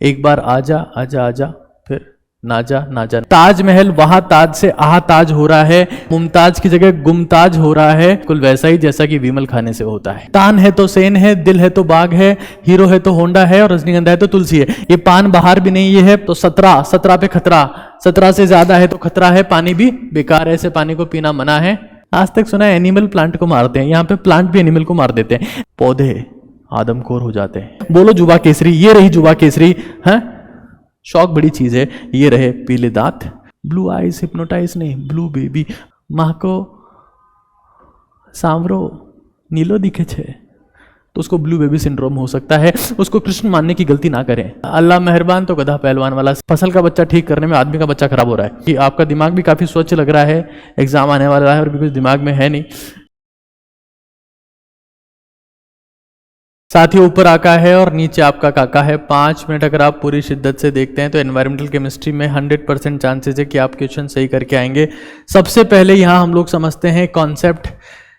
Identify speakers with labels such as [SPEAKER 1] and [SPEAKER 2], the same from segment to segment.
[SPEAKER 1] एक बार आजा आजा आजा, फिर ना जा ना जा। ताजमहल वहां ताज से आहा ताज हो रहा है, मुमताज की जगह गुमताज हो रहा है, कुल वैसा ही जैसा कि विमल खाने से होता है। तान है तो सेन है, दिल है तो बाग है, हीरो है तो होंडा है और रजनीगंधा है तो तुलसी है। ये पान बाहर भी नहीं, ये है तो 17 पे खतरा, 17 से ज्यादा है तो खतरा है, पानी भी बेकार है, ऐसे पानी को पीना मना है। आज तक सुना है एनिमल प्लांट को मारते हैं, यहाँ पे प्लांट भी एनिमल को मार देते हैं, पौधे आदमखोर हो जाते हैं। बोलो जुबा केसरी, ये रही जुबा केसरी है, शौक बड़ी चीज है। ये रहे पीले दांत, ब्लू आईज, हिप्नोटाइज नहीं, ब्लू बेबी। माँ को सांवरो नीलो दिखे छे तो उसको ब्लू बेबी सिंड्रोम हो सकता है। उसको कृष्ण मानने की गलती ना करें। अल्लाह मेहरबान तो गधा पहलवान वाला। फसल का बच्चा ठीक करने में आदमी का बच्चा खराब हो रहा है। कि आपका दिमाग भी काफी स्वच्छ लग रहा है, एग्जाम आने वाला है और भी कुछ दिमाग में है नहीं। साथ ही ऊपर आका है और नीचे आपका काका है। 5 मिनट अगर आप पूरी शिद्दत से देखते हैं तो एनवायरमेंटल केमिस्ट्री में 100% चांसेस है कि आप क्वेश्चन सही करके आएंगे। सबसे पहले यहां हम लोग समझते हैं concept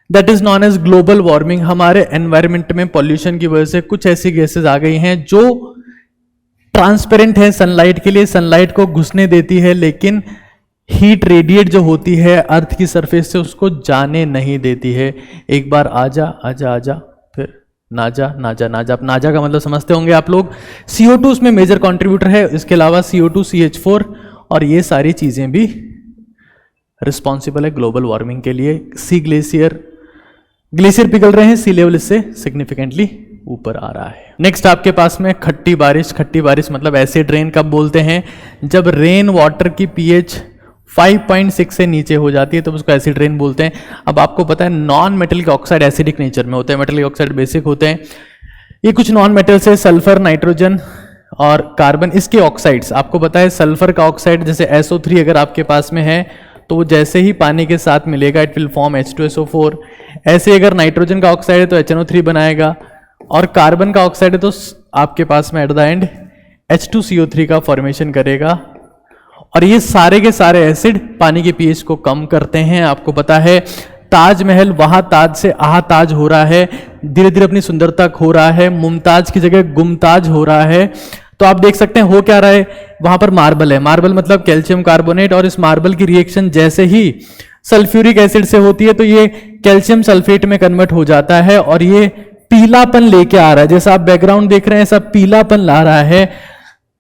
[SPEAKER 1] that is known as global warming. हमारे एनवायरमेंट में पॉल्यूशन की वजह से कुछ ऐसी गैसेज आ गई हैं जो ट्रांसपेरेंट है सनलाइट के लिए, सनलाइट को घुसने देती है, लेकिन हीट रेडिएट जो होती है अर्थ की सरफेस से उसको जाने नहीं देती है। एक बार आजा आजा आजा, फिर ना जा ना जा ना जा। अब ना जा का मतलब समझते होंगे आप लोग। CO2 उसमें मेजर कंट्रीब्यूटर है, इसके अलावा CO2, CH4 और ये सारी चीजें भी रिस्पॉन्सिबल है ग्लोबल वार्मिंग के लिए। सी ग्लेशियर पिघल रहे हैं, सी लेवल इससे सिग्निफिकेंटली ऊपर आ रहा है। नेक्स्ट आपके पास में खट्टी बारिश। खट्टी बारिश मतलब एसिड रेन कब बोलते हैं? जब रेन वाटर की pH 5.6 से नीचे हो जाती है तो उसको एसिड रेन बोलते हैं। अब आपको पता है non metallic oxide acidic nature में होते हैं, मेटलिक ऑक्साइड बेसिक होते हैं। ये कुछ नॉन मेटल्स है, सल्फर, नाइट्रोजन और कार्बन, इसके ऑक्साइड्स। आपको पता है सल्फर का ऑक्साइड जैसे SO3 अगर आपके पास में है तो वो जैसे ही पानी के साथ मिलेगा इट विल फॉर्म H2SO4। ऐसे अगर नाइट्रोजन का ऑक्साइड है तो HNO3 बनाएगा और कार्बन का ऑक्साइड है तो आपके पास में एट द एंड H2CO3 का फॉर्मेशन करेगा। और ये सारे के सारे एसिड पानी के pH को कम करते हैं। आपको पता है ताजमहल वहां ताज से आहा ताज हो रहा है, धीरे धीरे अपनी सुंदरता खो रहा है, मुमताज की जगह गुमताज हो रहा है। तो आप देख सकते हैं हो क्या रहा है, वहां पर मार्बल है, मार्बल मतलब कैल्शियम कार्बोनेट, और इस मार्बल की रिएक्शन जैसे ही सल्फ्यूरिक एसिड से होती है तो ये कैल्शियम सल्फेट में कन्वर्ट हो जाता है और ये पीलापन लेके आ रहा है। जैसा आप बैकग्राउंड देख रहे हैं सब पीलापन ला रहा है,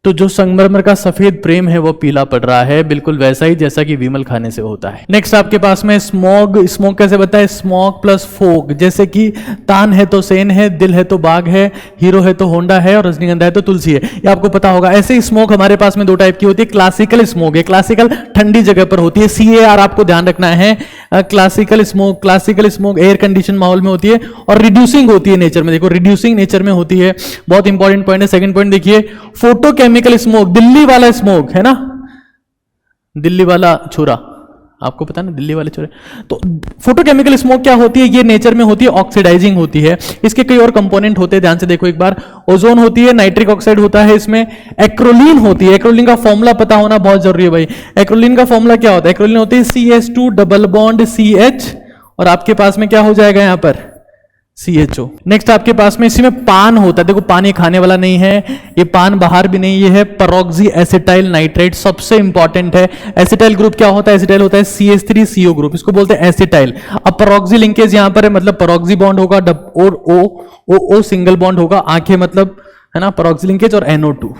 [SPEAKER 1] तो जो संगमरमर का सफेद प्रेम है वो पीला पड़ रहा है, बिल्कुल वैसा ही जैसा कि विमल खाने से होता है। नेक्स्ट आपके पास में स्मॉग। स्मॉग कैसे बनता है? Smog plus fog. जैसे कि तान है तो सेन है, दिल है तो बाग है, हीरो है तो होंडा है और रजनीगंधा है तो तुलसी है। ये आपको पता होगा। ऐसे ही स्मोक हमारे पास में 2 टाइप की होती है। क्लासिकल स्मोक है, क्लासिकल ठंडी जगह पर होती है, CAR आपको ध्यान रखना है। क्लासिकल स्मोक एयर कंडीशन माहौल में होती है और रिड्यूसिंग होती है नेचर में। देखो रिड्यूसिंग नेचर में होती है, बहुत इंपॉर्टेंट पॉइंट है। सेकंड पॉइंट देखिए, फोटोकेमिकल स्मोक, दिल्ली वाला स्मोक है ना, दिल्ली वाला छुरा, आपको पता ना दिल्ली वाले छुरे। तो फोटोकेमिकल स्मोक क्या होती है? ये नेचर में होती है, ऑक्सीडाइजिंग होती है। इसके कई और कंपोनेंट होते हैं, ध्यान से देखो एक बार। ओजोन होती है, नाइट्रिक ऑक्साइड होता है, इसमें एक्रोलीन होती है। एक्रोलीन का फॉर्मूला पता होना बहुत जरूरी है भाई। एक्रोलीन का फॉर्मूला क्या होता है? एक्रोलीन होती है CH2 डबल बॉन्ड CH और आपके पास में क्या हो जाएगा यहां पर CHO। नेक्स्ट आपके पास में इसी में पान होता है। देखो पानी खाने वाला नहीं है, ये पान बाहर भी नहीं, ये है पेरोक्सी एसिटाइल नाइट्रेट, सबसे इंपॉर्टेंट है। एसिटाइल ग्रुप क्या होता है? एसिटाइल होता है CH3CO ग्रुप, इसको बोलते हैं एसिटाइल। अब पेरोक्सी लिंकेज यहां पर है, मतलब पेरोक्सी बॉन्ड होगा और O सिंगल बॉन्ड होगा, आंखें मतलब है ना पेरोक्सी लिंकेज, और NO2।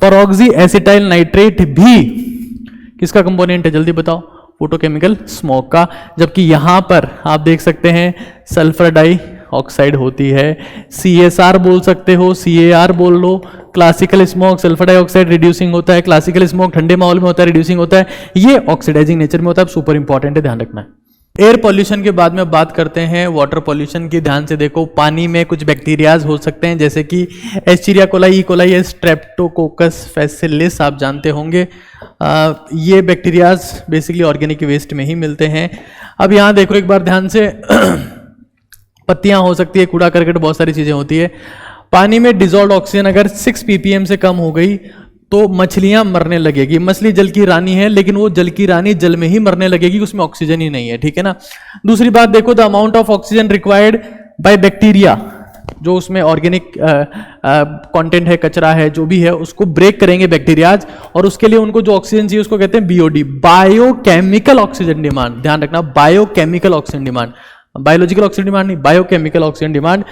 [SPEAKER 1] पेरोक्सी एसिटाइल नाइट्रेट भी किसका कंपोनेंट है जल्दी बताओ? फोटोकेमिकल स्मोक का। जबकि यहां पर आप देख सकते हैं सल्फर डाई ऑक्साइड होती है, CSR बोल सकते हो, CAR बोल लो। Classical smog sulphur dioxide reducing होता है, क्लासिकल स्मोक ठंडे माहौल में होता है, रिड्यूसिंग होता है, ये ऑक्सीडाइजिंग नेचर में होता है। सुपर इंपॉर्टेंट है, ध्यान रखना है। एयर पॉल्यूशन के बाद में बात करते हैं वाटर पॉल्यूशन की। ध्यान से देखो, पानी में कुछ बैक्टीरियाज हो सकते हैं जैसे कि एस्चीरिया कोलाई, कोलाई, स्ट्रेप्टोकोकस फैसिलिस, आप जानते होंगे। ये बैक्टीरियाज बेसिकली ऑर्गेनिक वेस्ट में ही मिलते हैं। अब यहाँ देखो एक बार ध्यान से, पत्तियां हो सकती है, कूड़ा करकट, बहुत सारी चीजें होती है। पानी में डिजॉल्व ऑक्सीजन अगर 6 ppm से कम हो गई तो मछलियां मरने लगेगी। मछली जल की रानी है, लेकिन वो जल की रानी जल में ही मरने लगेगी, उसमें ऑक्सीजन ही नहीं है, ठीक है ना। दूसरी बात देखो, the amount of oxygen required by bacteria, जो उसमें ऑर्गेनिक कंटेंट है, कचरा है, जो भी है, उसको ब्रेक करेंगे बैक्टीरियाज, और उसके लिए उनको जो ऑक्सीजन चाहिए उसको कहते हैं बीओडी, बायोकेमिकल ऑक्सीजन डिमांड। ध्यान रखना, biochemical oxygen demand, biological oxygen demand नहीं, बायोकेमिकल ऑक्सीजन डिमांड।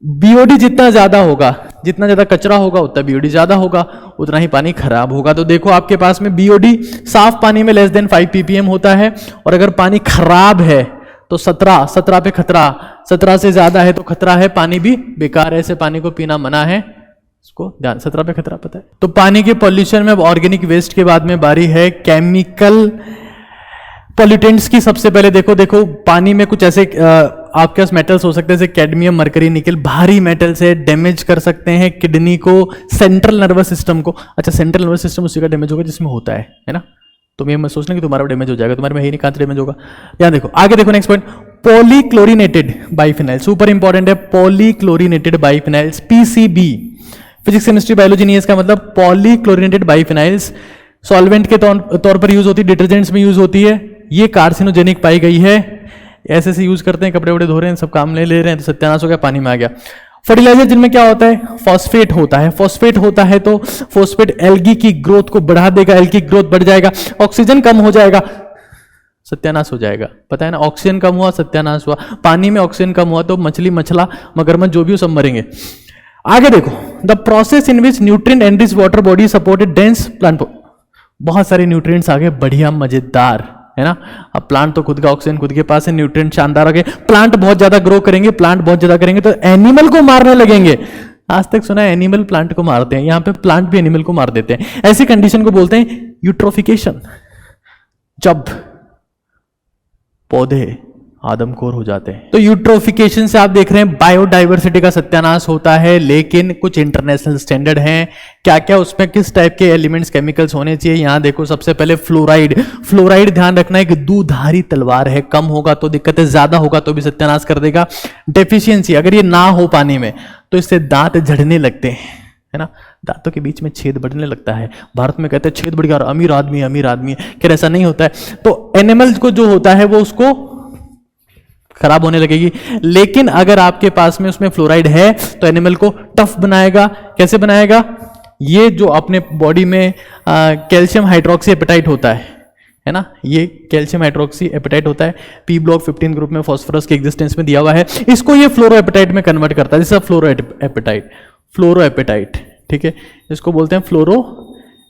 [SPEAKER 1] बीओडी जितना ज्यादा होगा, जितना ज्यादा कचरा होगा उतना बीओडी ज्यादा होगा, उतना ही पानी खराब होगा। तो देखो आपके पास में बीओडी साफ पानी में लेस देन 5 ppm होता है, और अगर पानी खराब है तो 17 पे खतरा, 17 से ज्यादा है तो खतरा है, पानी भी बेकार है, ऐसे पानी को पीना मना है। इसको ध्यान, 17 पे खतरा पता है। तो पानी के पॉल्यूशन में ऑर्गेनिक वेस्ट के बाद में बारी है केमिकल पॉल्यूटेंट्स की। सबसे पहले देखो पानी में कुछ ऐसे आपके पास मेटल्स हो सकते हैं जैसे कैडमियम, मरकरी, निकल, भारी मेटल से डैमेज कर सकते हैं किडनी को, सेंट्रल नर्वस सिस्टम को। अच्छा, सेंट्रल नर्वस सिस्टम उसी का डैमेज होगा जिसमें होता है ना। तुम ये मत सोचना कि तुम्हारा डैमेज हो जाएगा, तुम्हारे में ही नहीं, कहां से डैमेज होगा। यहां देखो, आगे देखो next point, polychlorinated biphenyl, super important है, polychlorinated biphenyls, PCB. Physics, chemistry, biology नहीं है इसका मतलब। पॉलीक्लोरिनेटेड बाइफिनाइल्स सॉल्वेंट के तौर पर यूज होती है, डिटर्जेंट्स में यूज होती है। ये कार्सिनोजेनिक पाई गई है, ऐसे से यूज करते हैं, कपड़े वपड़े धो रहे हैं, सब काम ले रहे हैं, तो सत्यानाश हो गया, पानी में आ गया। फर्टिलाइजर जिनमें क्या होता है, फॉस्फेट होता है। फॉस्फेट होता है तो फॉस्फेट एल्गी की ग्रोथ को बढ़ा देगा, एल्गी की ग्रोथ बढ़ जाएगा, ऑक्सीजन कम हो जाएगा, सत्यानाश हो जाएगा। पता है ना, ऑक्सीजन कम हुआ सत्यानाश हुआ। पानी में ऑक्सीजन कम हुआ तो मछली, मछला, मगरमच्छ जो भी हो सब मरेंगे। आगे देखो, the process in which nutrient enrich water body supported dense plant. बहुत सारे न्यूट्रिएंट्स आ गए, बढ़िया मजेदार है ना। अब प्लांट तो खुद का ऑक्सीजन खुद के पास है, न्यूट्रिएंट शानदार आ गए। प्लांट बहुत ज्यादा ग्रो करेंगे, प्लांट बहुत ज्यादा करेंगे तो एनिमल को मारने लगेंगे। आज तक सुना है एनिमल प्लांट को मारते हैं, यहां पे प्लांट भी एनिमल को मार देते हैं। ऐसी कंडीशन को बोलते हैं यूट्रोफिकेशन, जब पौधे आदमखोर हो जाते हैं। तो यूट्रोफिकेशन से आप देख रहे हैं बायोडाइवर्सिटी का सत्यानाश होता है, लेकिन कुछ इंटरनेशनल स्टैंडर्ड हैं। क्या क्या उसमें किस टाइप के एलिमेंट्स, केमिकल्स होने चाहिए। यहां देखो, सबसे पहले फ्लोराइड। फ्लोराइड ध्यान रखना है कि दूधारी तलवार है, कम होगा तो दिक्कत है, ज्यादा होगा तो भी सत्यानाश कर देगा। डेफिशिएंसी, अगर ये ना हो पानी में तो इससे दांत झड़ने लगते हैं, है ना, दांतों के बीच में छेद बढ़ने लगता है। भारत में कहते हैं छेद बढ़ गया, अमीर आदमी है। खैर ऐसा नहीं होता है। तो एनिमल को जो होता है वो उसको खराब होने लगेगी। लेकिन अगर आपके पास में उसमें फ्लोराइड है तो एनिमल को टफ बनाएगा। कैसे बनाएगा, ये जो अपने बॉडी में कैल्शियम हाइड्रोक्सी एपेटाइट होता है ना, ये कैल्शियम हाइड्रोक्सी एपेटाइट होता है, पी ब्लॉक 15 ग्रुप में फॉस्फोरस के एग्जिस्टेंस में दिया हुआ है, इसको ये फ्लोरो एपेटाइट में कन्वर्ट करता है। जैसे फ्लोरो एपेटाइट, ठीक है, इसको बोलते हैं फ्लोरो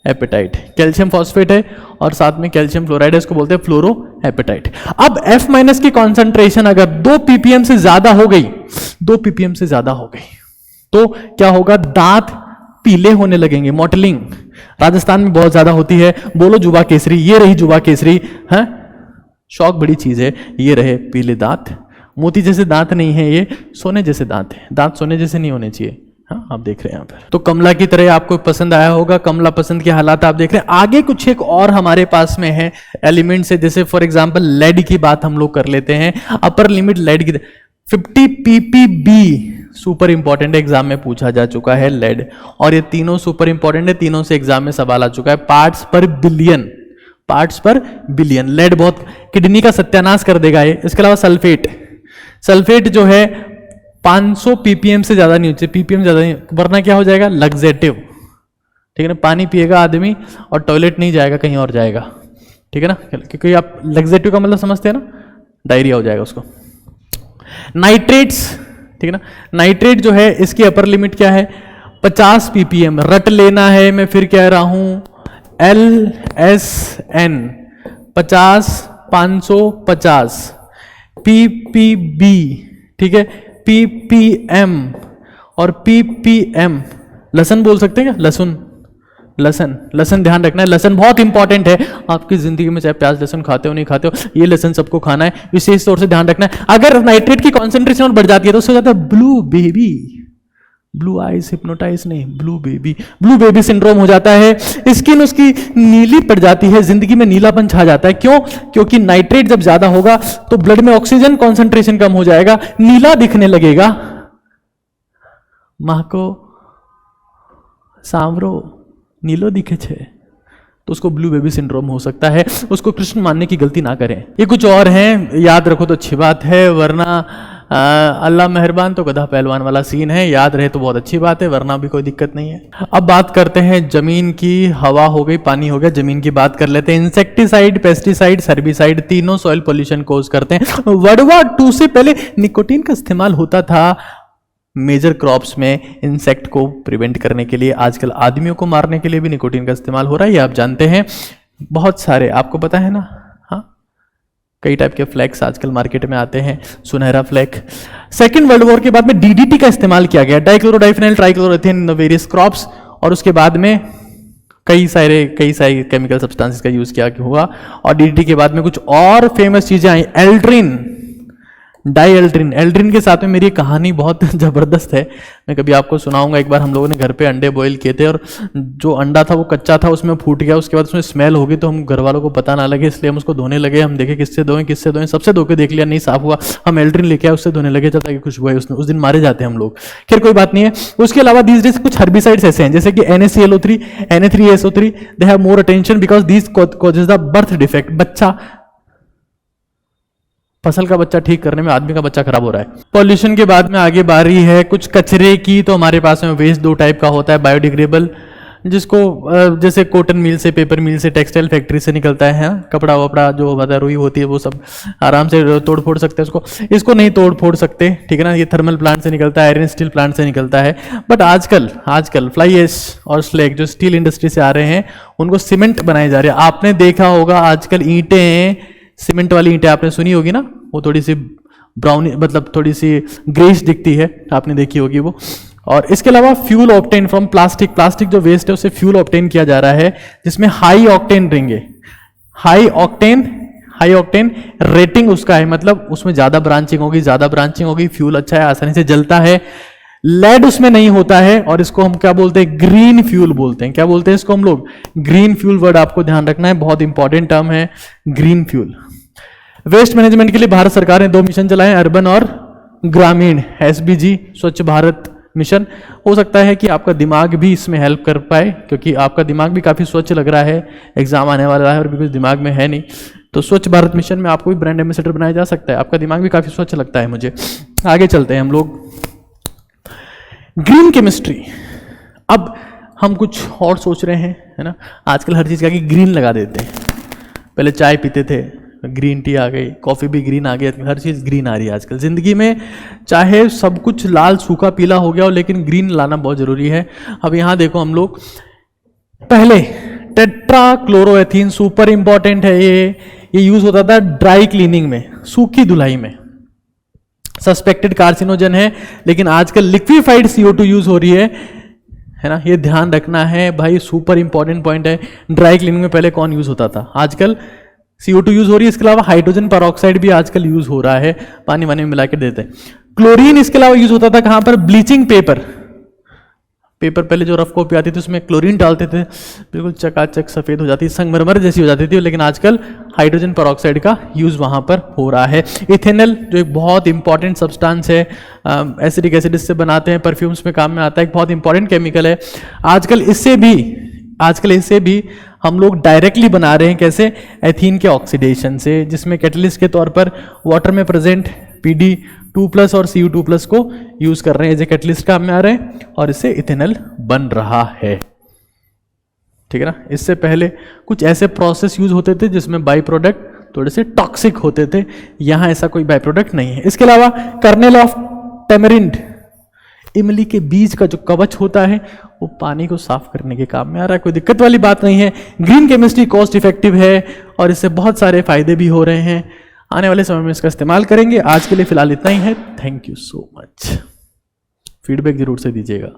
[SPEAKER 1] एपेटाइट। कैल्शियम फॉस्फेट है और साथ में कैल्शियम फ्लोराइड है, इसको बोलते हैं फ्लोरो एपेटाइट। अब F- की कॉन्सेंट्रेशन अगर 2 ppm से ज्यादा हो गई, 2 ppm से ज्यादा हो गई तो क्या होगा, दांत पीले होने लगेंगे, मॉटलिंग। राजस्थान में बहुत ज्यादा होती है, बोलो जुबा केसरी, ये रही जुबा केसरी है, शौक बड़ी चीज है। ये रहे पीले दांत, मोती जैसे दांत नहीं है, ये सोने जैसे दांत है। दांत सोने जैसे नहीं होने चाहिए। हाँ, आप देख रहे हैं यहाँ पर। तो कमला की तरह आपको पसंद आया होगा, कमला पसंद के हालात आप देख रहे हैं। आगे कुछ एक और हमारे पास में है एलिमेंट से, जैसे फॉर एग्जांपल लेड की बात हम लोग कर लेते हैं। अपर लिमिट लेड की 50 ppb सुपर इंपॉर्टेंट है, एग्जाम में पूछा जा चुका है लेड, और ये तीनों सुपर इंपॉर्टेंट है, तीनों से एग्जाम में सवाल आ चुका है। पार्ट्स पर बिलियन लेड बहुत किडनी का सत्यानाश कर देगा ये। इसके अलावा सल्फेट जो है 500 ppm से ज्यादा नहीं होती, ppm ज्यादा नहीं, वरना क्या हो जाएगा, लग्जेटिव। ठीक है ना, पानी पिएगा आदमी और टॉयलेट नहीं जाएगा, कहीं और जाएगा। ठीक है ना, क्योंकि आप लग्जेटिव का मतलब समझते हैं ना, डायरिया हो जाएगा उसको। नाइट्रेट्स, ठीक है ना, नाइट्रेट जो है इसकी अपर लिमिट क्या है, 50 ppm। रट लेना है, मैं फिर कह रहा हूं LSN 50 550 ppb, ठीक है, ppm और ppm। लसन बोल सकते हैं क्या, लसन ध्यान रखना है, लसन बहुत इंपॉर्टेंट है आपकी जिंदगी में, चाहे प्याज लहसुन खाते हो नहीं खाते हो, ये लसन सबको खाना है, विशेष तौर से ध्यान रखना है। अगर नाइट्रेट की कॉन्सेंट्रेशन और बढ़ जाती है तो उससे हो जाता है blue baby, blue eyes hypnotise नहीं, ब्लू बेबी सिंड्रोम हो जाता है। स्किन उसकी नीली पड़ जाती है, जिंदगी में नीलापन छा जाता है। क्यों? क्योंकि नाइट्रेट जब ज्यादा होगा तो ब्लड में ऑक्सीजन कॉन्सेंट्रेशन कम हो जाएगा, नीला दिखने लगेगा। मां को सांवरो नीलो दिखे छे तो उसको ब्लू बेबी सिंड्रोम हो सकता है। उसको कृष्ण मानने की गलती ना करें। ये कुछ और हैं, याद रखो तो अच्छी बात है, वरना अल्लाह मेहरबान, तो गधा पहलवान वाला सीन है, याद रहे तो बहुत अच्छी बात है, वरना भी कोई दिक्कत नहीं है। अब बात करते हैं जमीन की। हवा हो गई, पानी हो गया, जमीन की बात कर लेते हैं। इंसेक्टिसाइड, पेस्टिसाइड, सर्बिसाइड तीनों सॉइल पोल्यूशन कोज करते हैं। वर्ल्ड वॉर 2 से पहले निकोटीन का इस्तेमाल होता था मेजर क्रॉप्स में इंसेक्ट को प्रिवेंट करने के लिए। आजकल आदमियों को मारने के लिए भी निकोटीन का इस्तेमाल हो रहा है, ये आप जानते हैं। बहुत सारे आपको पता है ना, हाँ, कई टाइप के फ्लैक्स आजकल मार्केट में आते हैं, सुनहरा फ्लैक। सेकेंड वर्ल्ड वॉर के बाद में डीडीटी का इस्तेमाल किया गया, डाइक्लोरोडाइफेनाइल ट्राइक्लोरोथेन वेरियस क्रॉप्स, और उसके बाद में कई सारे केमिकल सब्सटेंसेस का यूज किया हुआ। और डीडीटी के बाद में कुछ और फेमस चीजें आई, एल्ड्रिन, डाईएल्ड्रिन। एल्ड्रिन के साथ में मेरी कहानी बहुत जबरदस्त है, मैं कभी आपको सुनाऊंगा। एक बार हम लोगों ने घर पे अंडे बॉईल किए थे, और जो अंडा था वो कच्चा था, उसमें फूट गया, उसके बाद उसमें स्मेल हो गई, तो हम घर वालों को पता ना लगे इसलिए हम उसको धोने लगे। हम देखे किससे धोएं, सबसे धो के देख लिया, नहीं साफ हुआ, हम एल्ड्रिन लेके आए, उससे धोने लगे, जब तक खुशबू है उस दिन मारे जाते हैं हम लोग। खैर कोई बात नहीं है। उसके अलावा दीज डेज कुछ हर्बिसाइड्स ऐसे हैं जैसे कि NaClO3, Na3SO3, they have more attention because these causes the birth defect. फसल का बच्चा ठीक करने में आदमी का बच्चा खराब हो रहा है। पॉल्यूशन के बाद में आगे बारी है कुछ कचरे की। तो हमारे पास में वेस्ट 2 टाइप का होता है, बायोडिग्रेडेबल, जिसको जैसे कॉटन मिल से, पेपर मिल से, टेक्सटाइल फैक्ट्री से निकलता है, कपड़ा वपड़ा जो रुई होती है वो सब आराम से तोड़ फोड़ सकते हैं इसको नहीं तोड़ फोड़ सकते, ठीक है ना। ये थर्मल प्लांट से निकलता है, आयरन स्टील प्लांट से निकल्ता है। बट आजकल फ्लाई ऐश और स्लैग जो स्टील इंडस्ट्री से आ रहे हैं, उनको सीमेंट बनाए जा रहे हैं। आपने देखा होगा आजकल ईंटें, सीमेंट वाली ईंटें आपने सुनी होगी ना, वो थोड़ी सी ब्राउन, मतलब थोड़ी सी ग्रेइश दिखती है, आपने देखी होगी वो। और इसके अलावा फ्यूल ऑब्टेन फ्रॉम प्लास्टिक जो वेस्ट है उससे फ्यूल ऑब्टेन किया जा रहा है, जिसमें हाई ऑक्टेन रहेंगे। हाई ऑक्टेन रेटिंग उसका है, मतलब उसमें ज्यादा ब्रांचिंग होगी, फ्यूल अच्छा है, आसानी से जलता है। लेड उसमें नहीं होता है, और इसको हम क्या बोलते हैं, ग्रीन फ्यूल बोलते हैं। क्या बोलते हैं इसको हम लोग, ग्रीन फ्यूल। वर्ड आपको ध्यान रखना है, बहुत इंपॉर्टेंट टर्म है ग्रीन फ्यूल। वेस्ट मैनेजमेंट के लिए भारत सरकार ने 2 मिशन चलाए, अर्बन और ग्रामीण, SBG स्वच्छ भारत मिशन। हो सकता है कि आपका दिमाग भी इसमें हेल्प कर पाए, क्योंकि आपका दिमाग भी काफी स्वच्छ लग रहा है, एग्जाम आने वाला है और भी कुछ दिमाग में है नहीं। तो स्वच्छ भारत मिशन में आपको भी ब्रांड एम्बेसडर बनाया जा सकता है, आपका दिमाग भी काफी स्वच्छ लगता है मुझे। आगे चलते हैं हम लोग, ग्रीन केमिस्ट्री। अब हम कुछ और सोच रहे हैं, है ना। आजकल हर चीज का ग्रीन लगा देते हैं। पहले चाय पीते थे, ग्रीन टी आ गई, कॉफी भी ग्रीन आ गई, हर चीज ग्रीन आ रही है आजकल जिंदगी में। चाहे सब कुछ लाल सूखा पीला हो गया हो, लेकिन ग्रीन लाना बहुत जरूरी है। अब यहां देखो हम लोग, पहले टेट्राक्लोरोएथीन सुपर इंपॉर्टेंट है, ये यूज होता था ड्राई क्लीनिंग में, सूखी धुलाई में। सस्पेक्टेड कार्सिनोजन है, लेकिन आजकल लिक्विफाइड CO2 यूज हो रही है ना। ये ध्यान रखना है भाई, सुपर इंपॉर्टेंट पॉइंट है। ड्राई क्लीनिंग में पहले कौन यूज होता था, आजकल CO2 यूज हो रही है। इसके अलावा हाइड्रोजन पेरोक्साइड भी आजकल यूज हो रहा है, पानी वानी में मिला के देते हैं। क्लोरीन इसके अलावा यूज होता था कहां पर, ब्लीचिंग पेपर पहले जो रफ कॉपी आती थी उसमें क्लोरीन डालते थे, बिल्कुल चकाचक सफेद हो जाती, संगमरमर जैसी हो जाती थी। लेकिन आजकल हाइड्रोजन पेरोक्साइड का यूज वहां पर हो रहा है। इथेनॉल जो एक बहुत इंपॉर्टेंट सब्सटेंस है, एसिडिक एसिड से बनाते हैं, परफ्यूम्स में काम में आता है, एक बहुत इंपॉर्टेंट केमिकल है। आजकल इससे भी हम लोग डायरेक्टली बना रहे हैं, कैसे, एथीन के ऑक्सीडेशन से, जिसमें कैटलिस्ट के तौर पर वाटर में प्रेजेंट PD2+ और Cu2+ को यूज कर रहे हैं, एज ए कैटलिस्ट काम में आ रहे हैं, और इससे इथेनॉल बन रहा है, ठीक है ना। इससे पहले कुछ ऐसे प्रोसेस यूज होते थे जिसमें बाई प्रोडक्ट थोड़े से टॉक्सिक होते थे, यहां ऐसा कोई बाई प्रोडक्ट नहीं है। इसके अलावा कर्नेल ऑफ टेमरिंड, इमली के बीज का जो कवच होता है, वो पानी को साफ करने के काम में आ रहा है, कोई दिक्कत वाली बात नहीं है। ग्रीन केमिस्ट्री कॉस्ट इफेक्टिव है, और इससे बहुत सारे फायदे भी हो रहे हैं। आने वाले समय में इसका इस्तेमाल करेंगे। आज के लिए फिलहाल इतना ही है। Thank you so much. Feedback जरूर से दीजिएगा।